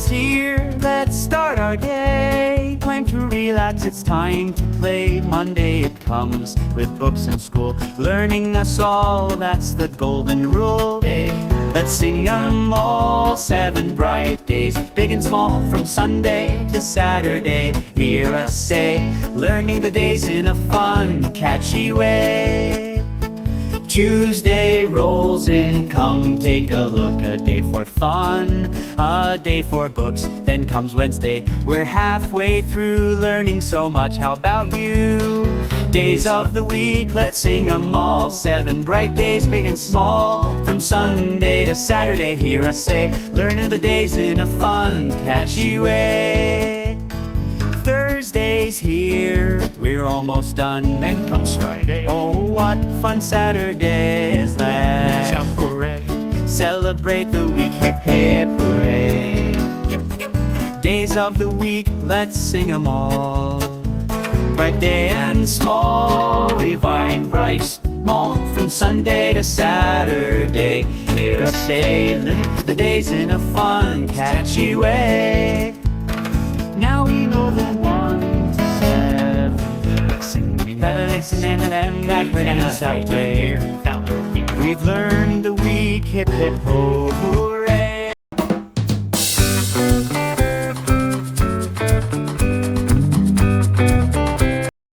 is here, let's start our day. Time to relax, it's time to play. Monday it comes with books and school, learning us all, that's the golden rule. Let's sing 'em all, 7 bright days, big and small, from Sunday to Saturday. Hear us say, learning the days in a fun, catchy way. Tuesday rolls in, come take a look, a day for fun, a day for books. Then comes Wednesday, we're halfway through, learning so much, how about you? Days of the week, let's sing 'em all, 7 bright days, big and small, from Sunday to Saturday. Hear us say, learning the days in a fun, catchy way. Thursday's here, we're almost done. Then comes Friday, oh what fun Saturday is that. Celebrate the week, hip hip hooray. Days of the week, let's sing 'em all, bright day and small, we find bright small, from Sunday to Saturday. Hear us say, the days in a fun, catchy way. Now we know the 1 to 7, and that we're gonna start here. We've learned the week, hip hip ho.